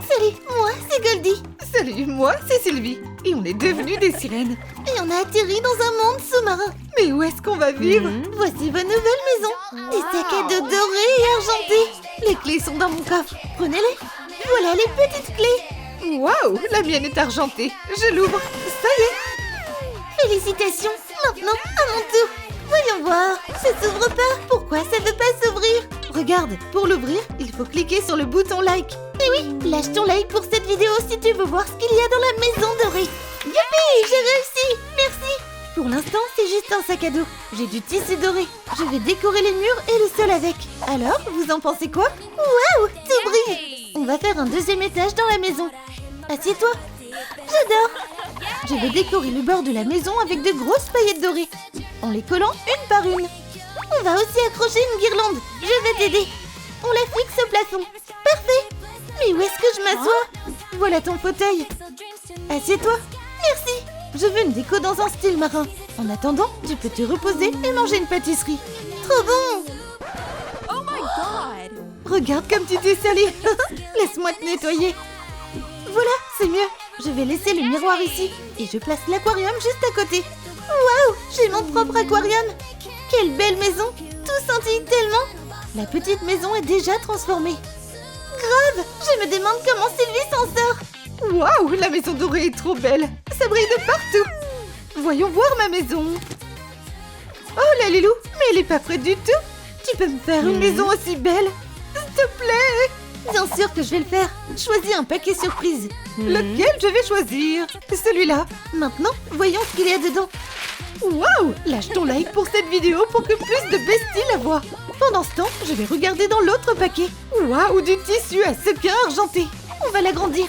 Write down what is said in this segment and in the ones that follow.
Salut, moi c'est Goldie. Salut, moi c'est Sylvie. Et on est devenus des sirènes. Et on a atterri dans un monde sous-marin. Mais où est-ce qu'on va vivre? Voici vos nouvelles maisons. Des sacs à dos dorés et argentés. Les clés sont dans mon coffre. Prenez-les. Voilà les petites clés. Waouh, la mienne est argentée. Je l'ouvre. Ça y est. Félicitations. Maintenant, à mon tour. Voyons voir. Ça s'ouvre pas. Pourquoi ça veut pas s'ouvrir? Regarde, pour l'ouvrir, il faut cliquer sur le bouton like. Eh oui, lâche ton like pour cette vidéo si tu veux voir ce qu'il y a dans la maison dorée. Youpi, j'ai réussi. Merci. Pour l'instant, c'est juste un sac à dos. J'ai du tissu doré. Je vais décorer les murs et le sol avec. Alors, vous en pensez quoi? Waouh, tout brille. On va faire un deuxième étage dans la maison. Assieds-toi. J'adore. Je vais décorer le bord de la maison avec de grosses paillettes dorées, en les collant une par une. On va aussi accrocher une guirlande. Je vais t'aider. On la fixe au plafond. Parfait. Mais où est-ce que je m'assois? Voilà ton fauteuil. Assieds-toi. Merci. Je veux une déco dans un style marin. En attendant, tu peux te reposer et manger une pâtisserie. Trop bon. Oh my god! Regarde comme tu t'es salée. Laisse-moi te nettoyer. Voilà, c'est mieux. Je vais laisser le miroir ici et je place l'aquarium juste à côté. Waouh, j'ai mon propre aquarium. Quelle belle maison. Tout scintille tellement. La petite maison est déjà transformée. Grave, je me demande comment Sylvie s'en sort. Waouh, la maison dorée est trop belle. Ça brille de partout. Voyons voir ma maison. Oh la Lilou, mais elle est pas prête du tout. Tu peux me faire une maison aussi belle? S'il te plaît. Bien sûr que je vais le faire. Choisis un paquet surprise. Lequel je vais choisir? Celui-là. Maintenant, voyons ce qu'il y a dedans. Waouh! Lâche ton like pour cette vidéo pour que plus de besties la voient. Pendant ce temps, je vais regarder dans l'autre paquet. Waouh, du tissu à sequins argenté. On va l'agrandir.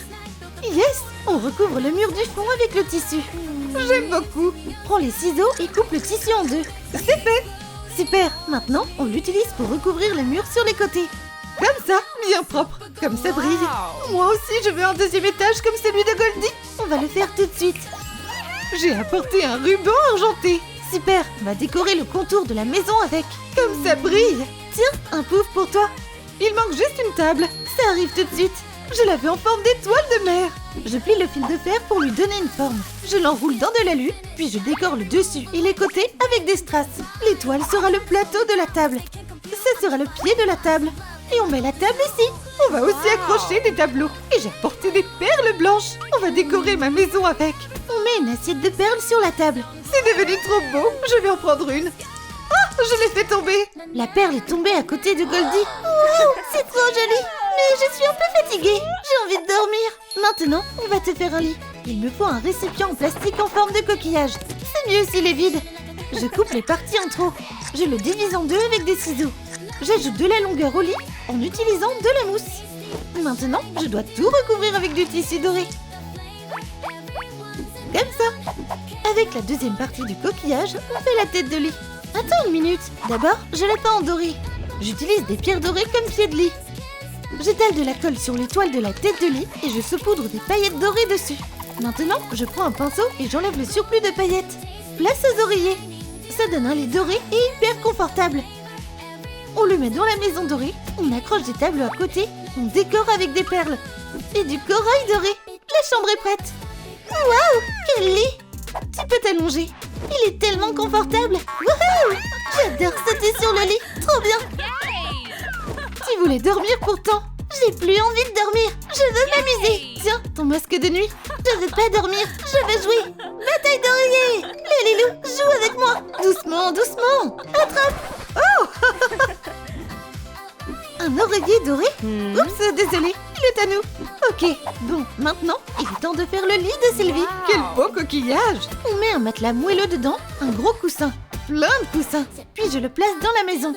Yes! On recouvre le mur du fond avec le tissu. J'aime beaucoup. Prends les ciseaux et coupe le tissu en deux. C'est fait. Super! Maintenant, on l'utilise pour recouvrir le mur sur les côtés. Comme ça, bien propre. Comme ça brille. Moi aussi, je veux un deuxième étage comme celui de Goldie. On va le faire tout de suite. J'ai apporté un ruban argenté. Super! On va décorer le contour de la maison avec. Comme ça brille. Tiens, un pouf pour toi. Il manque juste une table. Ça arrive tout de suite. Je l'avais en forme d'étoile de mer. Je plie le fil de fer pour lui donner une forme. Je l'enroule dans de l'alu, puis je décore le dessus et les côtés avec des strass. L'étoile sera le plateau de la table. Ça sera le pied de la table. Et on met la table ici. On va aussi accrocher des tableaux. Et j'ai apporté des perles blanches. On va décorer ma maison avec. On met une assiette de perles sur la table. C'est devenu trop beau. Je vais en prendre une. Ah, je l'ai fait tomber. La perle est tombée à côté de Goldie. Wow, c'est trop joli. Mais je suis un peu fatiguée. J'ai envie de dormir. Maintenant, on va te faire un lit. Il me faut un récipient en plastique en forme de coquillage. C'est mieux s'il est vide. Je coupe les parties en trop. Je le divise en deux avec des ciseaux. J'ajoute de la longueur au lit en utilisant de la mousse. Maintenant, je dois tout recouvrir avec du tissu doré. Comme ça. Avec la deuxième partie du coquillage, on fait la tête de lit. Attends une minute. D'abord, je la peins en doré. J'utilise des pierres dorées comme pied de lit. J'étale de la colle sur les toiles de la tête de lit et je saupoudre des paillettes dorées dessus. Maintenant, je prends un pinceau et j'enlève le surplus de paillettes. Place aux oreillers. Ça donne un lit doré et hyper confortable. On le met dans la maison dorée, on accroche des tableaux à côté, on décore avec des perles. Et du corail doré. La chambre est prête. Waouh, quel lit! Tu peux t'allonger. Il est tellement confortable. Wouhou! J'adore sauter sur le lit. Trop bien. Tu voulais dormir pourtant. J'ai plus envie de dormir. Je veux m'amuser. Tiens, ton masque de nuit. Je veux pas dormir. Je veux jouer. Bataille d'oreiller. Les Lilou, joue avec moi. Doucement, doucement. Attrape. Oh. Un oreiller doré. Oups, désolé. Il est à nous. Ok, bon, maintenant, il est temps de faire le lit de Sylvie. Quel beau coquillage. On met un matelas moelleux dedans, un gros coussin. Plein de coussins. Puis je le place dans la maison.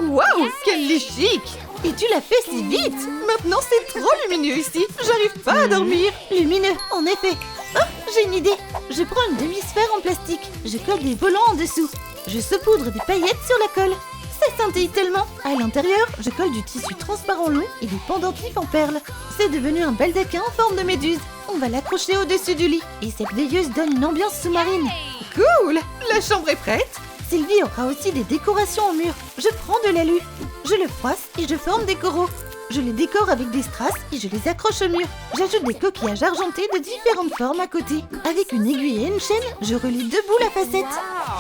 Waouh, quel lit chic. Et tu l'as fait si vite. Maintenant, c'est trop lumineux ici. J'arrive pas à dormir. Lumineux, en effet. Oh, j'ai une idée. Je prends une demi-sphère en plastique. Je colle des volants en dessous. Je saupoudre des paillettes sur la colle. Ça scintille tellement. À l'intérieur, je colle du tissu transparent long et des pendentifs en perles. C'est devenu un baldaquin en forme de méduse. On va l'accrocher au-dessus du lit. Et cette veilleuse donne une ambiance sous-marine. Cool. La chambre est prête. Sylvie aura aussi des décorations au mur. Je prends de l'alu. Je le froisse et je forme des coraux. Je les décore avec des strass et je les accroche au mur. J'ajoute des coquillages argentés de différentes formes à côté. Avec une aiguille et une chaîne, je relie debout la facette.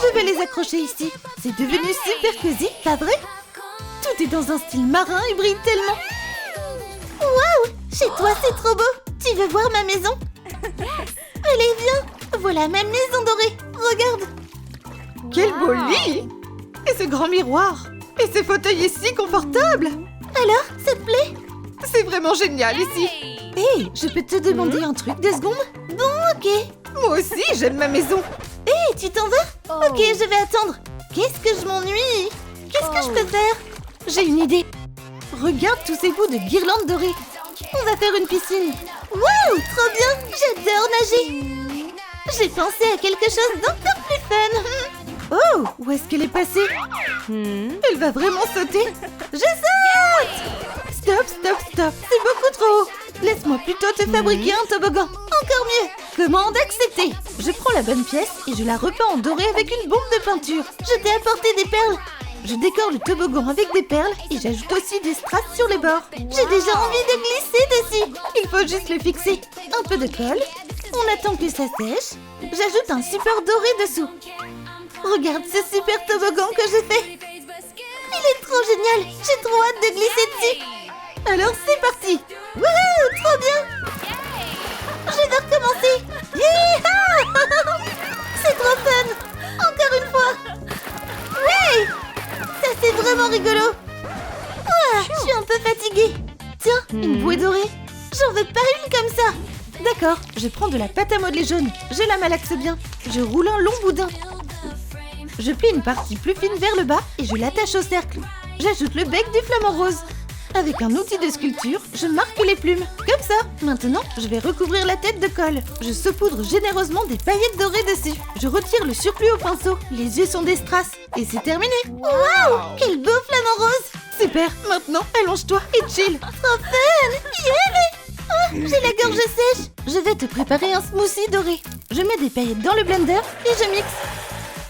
Je vais les accrocher ici. C'est devenu super cosy, pas vrai? Tout est dans un style marin et brille tellement. Waouh! Chez toi, c'est trop beau! Tu veux voir ma maison? Allez, viens! Voilà ma maison dorée! Regarde! Quel beau lit! Et ce grand miroir! Et ces fauteuils ici confortables! Alors, ça te plaît? C'est vraiment génial ici! Hé, je peux te demander un truc 2 secondes? Bon, ok. Moi aussi, j'aime ma maison! Hé, tu t'en vas? Ok, je vais attendre. Qu'est-ce que je m'ennuie? Qu'est-ce que je peux faire? J'ai une idée. Regarde tous ces bouts de guirlandes dorées. On va faire une piscine. Waouh, trop bien! J'adore nager. J'ai pensé à quelque chose d'encore plus fun. Oh, où est-ce qu'elle est passée? Elle va vraiment sauter? Je saute! Stop, stop, stop! C'est beaucoup trop haut! Laisse-moi plutôt te fabriquer un toboggan. Encore mieux. Commande acceptée. Je prends la bonne pièce et je la repeins en doré avec une bombe de peinture. Je t'ai apporté des perles. Je décore le toboggan avec des perles et j'ajoute aussi des strass sur les bords. J'ai déjà envie de glisser dessus. Il faut juste les fixer. Un peu de colle. On attend que ça sèche. J'ajoute un support doré dessous. Regarde ce super toboggan que j'ai fait. Il est trop génial. J'ai trop hâte de glisser dessus. Alors c'est parti. Wouhou, trop bien. Je vais recommencer. Yeah. C'est trop fun. Encore une fois. Ouais. Ça c'est vraiment rigolo. Ah, je suis un peu fatiguée. Tiens, une bouée dorée. J'en veux pas une comme ça. D'accord, je prends de la pâte à modeler jaune. Je la malaxe bien. Je roule un long boudin. Je plie une partie plus fine vers le bas et je l'attache au cercle. J'ajoute le bec du flamant rose. Avec un outil de sculpture, je marque les plumes. Comme ça. Maintenant, je vais recouvrir la tête de colle. Je saupoudre généreusement des paillettes dorées dessus. Je retire le surplus au pinceau. Les yeux sont des strass. Et c'est terminé. Waouh! Quel beau flamant rose! Super, maintenant allonge-toi et chill. Trop fun! Yeah! Oh, j'ai la gorge sèche. Je vais te préparer un smoothie doré. Je mets des paillettes dans le blender et je mixe.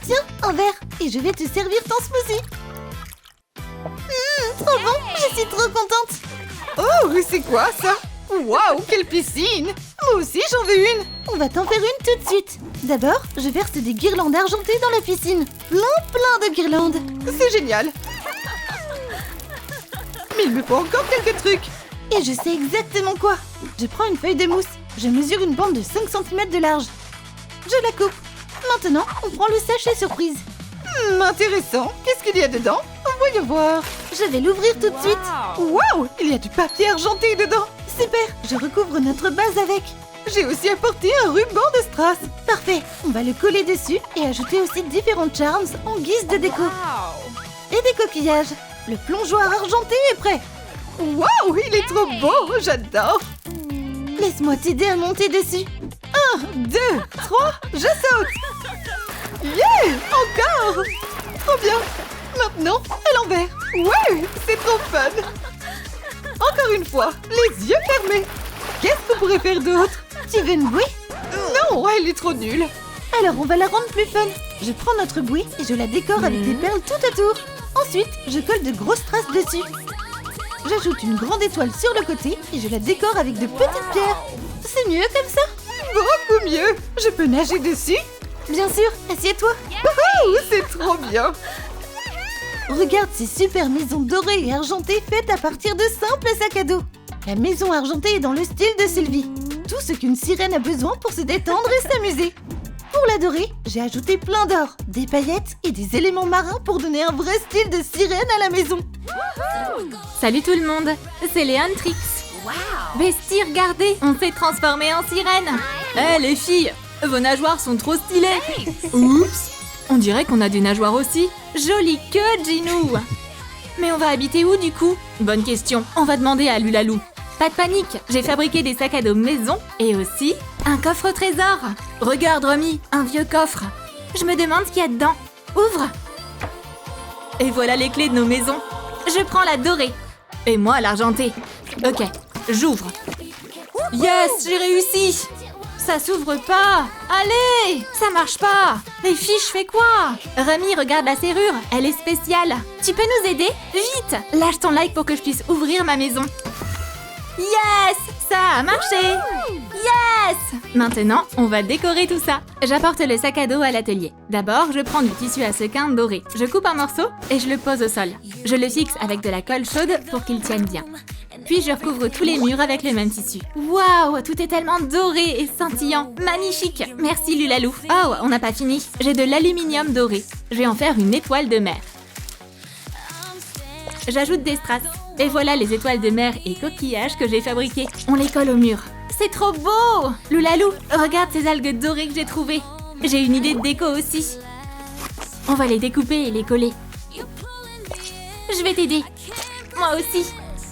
Tiens, un verre. Et je vais te servir ton smoothie. Trop bon, je suis trop contente. Oh, c'est quoi ça? Waouh, quelle piscine! Moi aussi j'en veux une. On va t'en faire une tout de suite. D'abord, je verse des guirlandes argentées dans la piscine. Plein de guirlandes. C'est génial. Mais il me faut encore quelques trucs. Et je sais exactement quoi. Je prends une feuille de mousse. Je mesure une bande de 5 cm de large. Je la coupe. Maintenant, on prend le sachet surprise. Intéressant. Qu'est-ce qu'il y a dedans? Voyons voir. Je vais l'ouvrir tout de suite. Waouh, il y a du papier argenté dedans. Super, je recouvre notre base avec. J'ai aussi apporté un ruban de strass. Parfait, on va le coller dessus et ajouter aussi différents charms en guise de déco. Et des coquillages. Le plongeoir argenté est prêt. Waouh, il est trop beau, j'adore. Laisse-moi t'aider à monter dessus. 1, 2, 3, je saute. Yeah, encore. Trop bien. Maintenant, à l'envers. Ouais, c'est trop fun. Encore une fois, les yeux fermés. Qu'est-ce qu'on pourrait faire d'autre? Tu veux une bouée? Non, elle est trop nulle. Alors on va la rendre plus fun. Je prends notre bouée et je la décore avec des perles tout autour. Ensuite, je colle de grosses traces dessus. J'ajoute une grande étoile sur le côté et je la décore avec de petites pierres. C'est mieux comme ça? Beaucoup mieux. Je peux nager dessus? Bien sûr, assieds-toi. Wouhou, c'est trop bien. Regarde ces super maisons dorées et argentées faites à partir de simples sacs à dos. La maison argentée est dans le style de Sylvie. Tout ce qu'une sirène a besoin pour se détendre et s'amuser. Pour la dorée, j'ai ajouté plein d'or, des paillettes et des éléments marins pour donner un vrai style de sirène à la maison. Salut tout le monde, c'est Léon Trix. Bestie, regardez, on s'est transformé en sirène. Les filles, vos nageoires sont trop stylées. Oups, on dirait qu'on a des nageoires aussi. Jolie queue, Ginou. Mais on va habiter où du coup? Bonne question, on va demander à Lulalou. Pas de panique, j'ai fabriqué des sacs à dos maison et aussi un coffre au trésor. Regarde Romy, un vieux coffre. Je me demande ce qu'il y a dedans. Ouvre. Et voilà les clés de nos maisons. Je prends la dorée. Et moi l'argentée. Ok, j'ouvre. Yes, j'ai réussi. Ça s'ouvre pas. Allez, ça marche pas. Les filles, je fais quoi? Romy, regarde la serrure, elle est spéciale. Tu peux nous aider? Vite, lâche ton like pour que je puisse ouvrir ma maison. Yes! Ça a marché! Yes! Maintenant, on va décorer tout ça. J'apporte le sac à dos à l'atelier. D'abord, je prends du tissu à sequins doré. Je coupe un morceau et je le pose au sol. Je le fixe avec de la colle chaude pour qu'il tienne bien. Puis je recouvre tous les murs avec le même tissu. Waouh, tout est tellement doré et scintillant. Magnifique! Merci Lulalou. Oh, on n'a pas fini. J'ai de l'aluminium doré. Je vais en faire une étoile de mer. J'ajoute des strass. Et voilà les étoiles de mer et coquillages que j'ai fabriqués. On les colle au mur. C'est trop beau! Lulalou, regarde ces algues dorées que j'ai trouvées. J'ai une idée de déco aussi. On va les découper et les coller. Je vais t'aider. Moi aussi.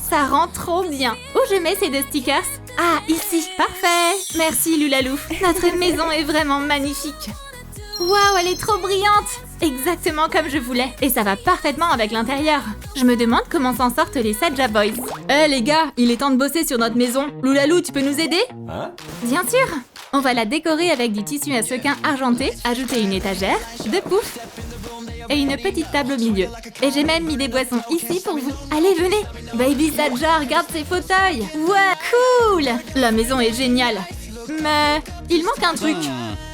Ça rend trop bien. Où je mets ces deux stickers? Ah, ici. Parfait. Merci Lulalou. Notre maison est vraiment magnifique. Waouh, elle est trop brillante! Exactement comme je voulais. Et ça va parfaitement avec l'intérieur. Je me demande comment s'en sortent les Saja Boys. Les gars, il est temps de bosser sur notre maison. Lulalou, tu peux nous aider? Bien sûr! On va la décorer avec du tissu à sequins argenté, ajouter une étagère, deux poufs et une petite table au milieu. Et j'ai même mis des boissons ici pour vous. Allez, venez! Baby Saja, regarde ces fauteuils! Ouais, cool! La maison est géniale. Mais il manque un truc.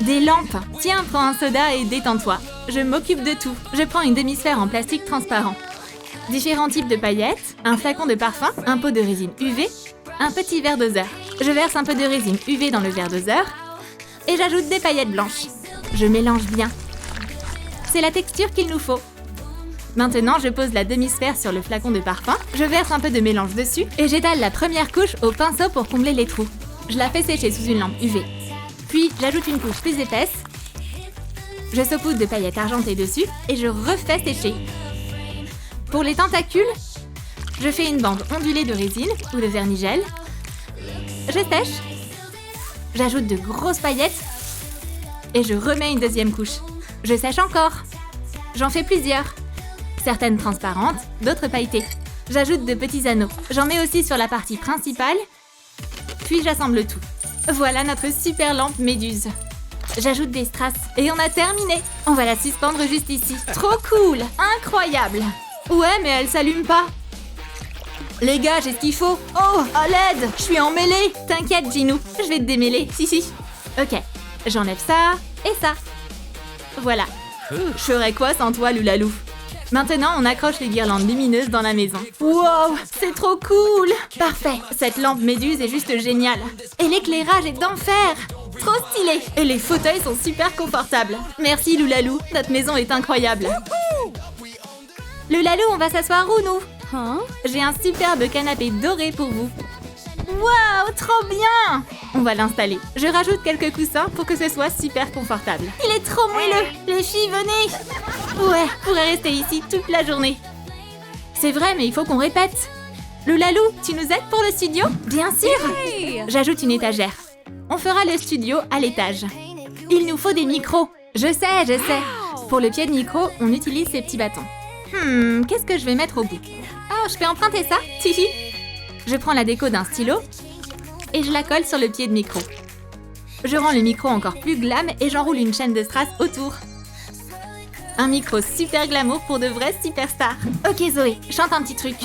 Des lampes. Tiens, prends un soda et détends-toi. Je m'occupe de tout. Je prends une demi-sphère en plastique transparent. Différents types de paillettes, un flacon de parfum, un pot de résine UV, un petit verre doseur. Je verse un peu de résine UV dans le verre doseur et j'ajoute des paillettes blanches. Je mélange bien. C'est la texture qu'il nous faut. Maintenant, je pose la demi-sphère sur le flacon de parfum, je verse un peu de mélange dessus et j'étale la première couche au pinceau pour combler les trous. Je la fais sécher sous une lampe UV. Puis, j'ajoute une couche plus épaisse. Je saupoudre de paillettes argentées dessus et je refais sécher. Pour les tentacules, je fais une bande ondulée de résine ou de vernigel. Je sèche. J'ajoute de grosses paillettes et je remets une deuxième couche. Je sèche encore. J'en fais plusieurs. Certaines transparentes, d'autres pailletées. J'ajoute de petits anneaux. J'en mets aussi sur la partie principale. Puis j'assemble tout. Voilà notre super lampe méduse. J'ajoute des strass et on a terminé. On va la suspendre juste ici. Trop cool! Incroyable! Ouais, mais elle s'allume pas. Les gars, j'ai ce qu'il faut. Oh, à l'aide! Je suis emmêlée. T'inquiète, Ginou, je vais te démêler. Si. Ok, j'enlève ça et ça. Voilà. Je ferais quoi sans toi, Lulalou? Maintenant, on accroche les guirlandes lumineuses dans la maison. Wow, c'est trop cool! Parfait, cette lampe méduse est juste géniale. Et l'éclairage est d'enfer! Trop stylé! Et les fauteuils sont super confortables. Merci Lulalou, notre maison est incroyable. Lulalou, on va s'asseoir où, nous? J'ai un superbe canapé doré pour vous. Waouh, trop bien! On va l'installer. Je rajoute quelques coussins pour que ce soit super confortable. Il est trop moelleux! Les filles, venez! Ouais, je pourrais rester ici toute la journée. C'est vrai, mais il faut qu'on répète. Lulalou, tu nous aides pour le studio? Bien sûr! J'ajoute une étagère. On fera le studio à l'étage. Il nous faut des micros. Je sais. Pour le pied de micro, on utilise ces petits bâtons. Qu'est-ce que je vais mettre au bout? Oh, je peux emprunter ça? Tihi. Je prends la déco d'un stylo et je la colle sur le pied de micro. Je rends le micro encore plus glam et j'enroule une chaîne de strass autour. Un micro super glamour pour de vraies superstars. Ok Zoé, chante un petit truc.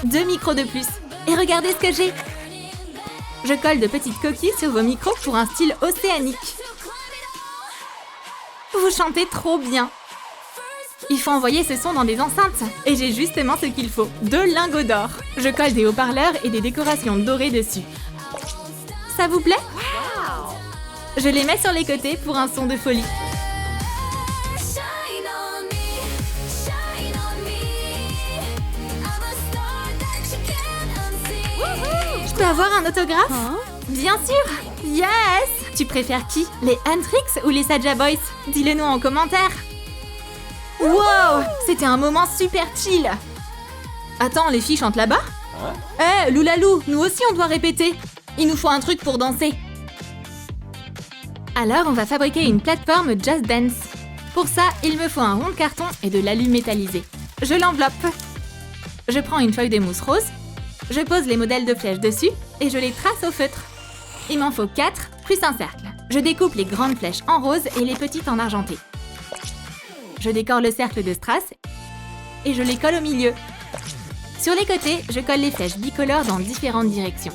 Deux micros de plus. Et regardez ce que j'ai. Je colle de petites coquilles sur vos micros pour un style océanique. Vous chantez trop bien. Il faut envoyer ce son dans des enceintes. Et j'ai justement ce qu'il faut. 2 lingots d'or. Je colle des haut-parleurs et des décorations dorées dessus. Ça vous plaît? Je les mets sur les côtés pour un son de folie. Je peux avoir un autographe? Bien sûr! Yes! Tu préfères qui? Les Huntrix ou les Saja Boys? Dis-le nous en commentaire. Wow! C'était un moment super chill. Attends, les filles chantent là-bas? Lulalou, nous aussi on doit répéter. Il nous faut un truc pour danser. Alors on va fabriquer une plateforme Just Dance. Pour ça, il me faut un rond de carton et de l'alu métallisé. Je l'enveloppe. Je prends une feuille de mousse rose. Je pose les modèles de flèches dessus et je les trace au feutre. Il m'en faut 4 plus un cercle. Je découpe les grandes flèches en rose et les petites en argenté. Je décore le cercle de strass et je les colle au milieu. Sur les côtés, je colle les flèches bicolores dans différentes directions.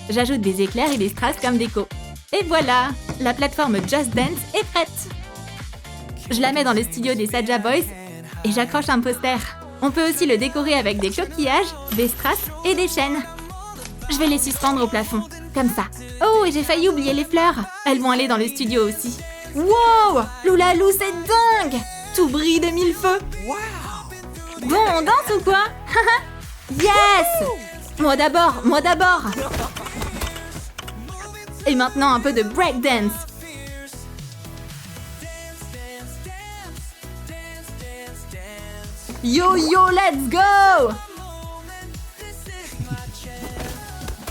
J'ajoute des éclairs et des strass comme déco. Et voilà, la plateforme Just Dance est prête. Je la mets dans le studio des Saja Boys et j'accroche un poster. On peut aussi le décorer avec des coquillages, des strass et des chaînes. Je vais les suspendre au plafond, comme ça. Oh, et j'ai failli oublier les fleurs. Elles vont aller dans le studio aussi. Wow, Loulalou, c'est dingue! Tout brille de mille feux. Bon, on danse ou quoi? Yes! Moi d'abord, moi d'abord! Et maintenant un peu de breakdance. Yo yo, let's go!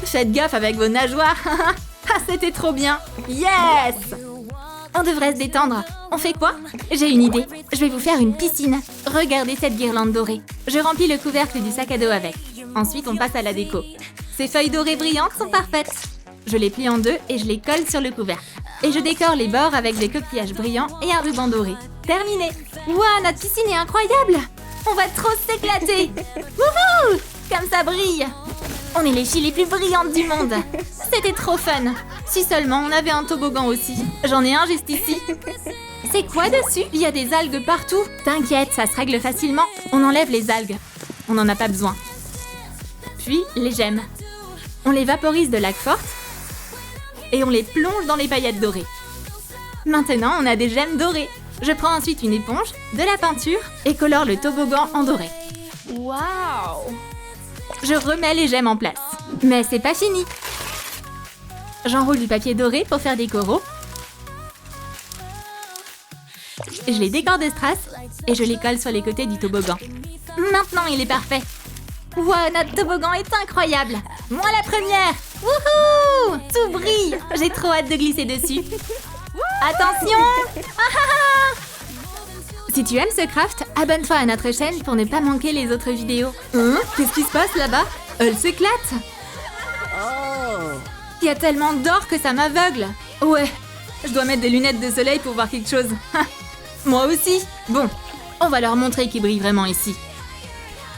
Faites gaffe avec vos nageoires. Ah, c'était trop bien. Yes! On devrait se détendre. On fait quoi? J'ai une idée. Je vais vous faire une piscine. Regardez cette guirlande dorée. Je remplis le couvercle du sac à dos avec. Ensuite, on passe à la déco. Ces feuilles dorées brillantes sont parfaites. Je les plie en deux et je les colle sur le couvercle. Et je décore les bords avec des coquillages brillants et un ruban doré. Terminé! Waouh, notre piscine est incroyable! On va trop s'éclater! Wouhou! Comme ça brille! On est les filles les plus brillantes du monde! C'était trop fun! Si seulement on avait un toboggan aussi. J'en ai un juste ici. C'est quoi dessus? Il y a des algues partout. T'inquiète, ça se règle facilement. On enlève les algues. On n'en a pas besoin. Puis, les gemmes. On les vaporise de laque forte et on les plonge dans les paillettes dorées. Maintenant, on a des gemmes dorées. Je prends ensuite une éponge, de la peinture et colore le toboggan en doré. Wow! Je remets les gemmes en place. Mais c'est pas fini. J'enroule du papier doré pour faire des coraux. Je les décore de strass et je les colle sur les côtés du toboggan. Maintenant, il est parfait. Wow, notre toboggan est incroyable. Moi la première. Wouhou! Tout brille. J'ai trop hâte de glisser dessus. Attention! Ah, ah, ah. Si tu aimes ce craft, abonne-toi à notre chaîne pour ne pas manquer les autres vidéos. Qu'est-ce qui se passe là-bas? Elle s'éclate. Il y a tellement d'or que ça m'aveugle. Ouais, je dois mettre des lunettes de soleil pour voir quelque chose. Moi aussi. Bon, on va leur montrer qui brille vraiment ici.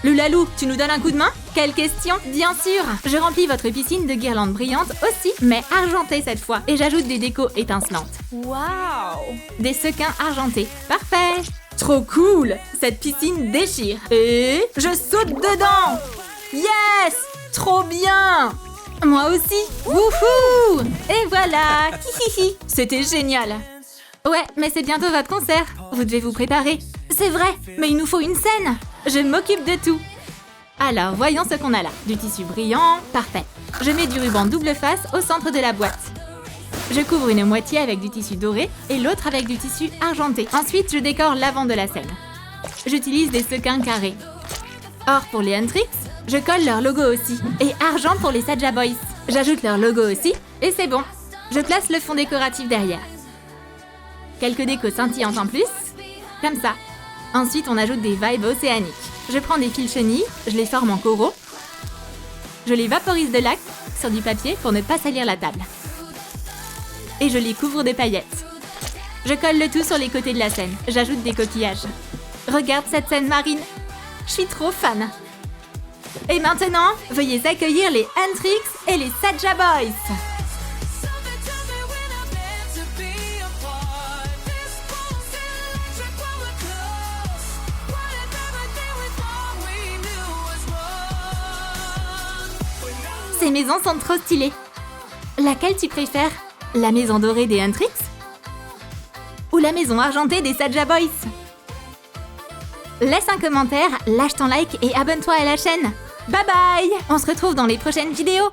Loulalou, tu nous donnes un coup de main? Quelle question? Bien sûr! Je remplis votre piscine de guirlandes brillantes aussi, mais argentées cette fois. Et j'ajoute des décos étincelantes. Wow! Des sequins argentés. Parfait! Trop cool! Cette piscine déchire. Et je saute dedans! Yes! Trop bien! Moi aussi! Wouhou! Et voilà! Hihihi! C'était génial! Ouais, mais c'est bientôt votre concert. Vous devez vous préparer. C'est vrai, mais il nous faut une scène. Je m'occupe de tout. Alors, voyons ce qu'on a là. Du tissu brillant, parfait. Je mets du ruban double face au centre de la boîte. Je couvre une moitié avec du tissu doré et l'autre avec du tissu argenté. Ensuite, je décore l'avant de la scène. J'utilise des sequins carrés. Or pour les Huntrix, je colle leur logo aussi. Et argent pour les Saja Boys. J'ajoute leur logo aussi et c'est bon. Je place le fond décoratif derrière. Quelques décos scintillantes en plus, comme ça. Ensuite, on ajoute des vibes océaniques. Je prends des fils chenilles, je les forme en coraux. Je les vaporise de laque sur du papier pour ne pas salir la table. Et je les couvre de paillettes. Je colle le tout sur les côtés de la scène. J'ajoute des coquillages. Regarde cette scène marine. Je suis trop fan. Et maintenant, veuillez accueillir les Huntrix et les Saja Boys. Ces maisons sont trop stylées. Laquelle tu préfères? La maison dorée des Huntrix? Ou la maison argentée des Saja Boys? Laisse un commentaire, lâche ton like et abonne-toi à la chaîne. Bye bye! On se retrouve dans les prochaines vidéos.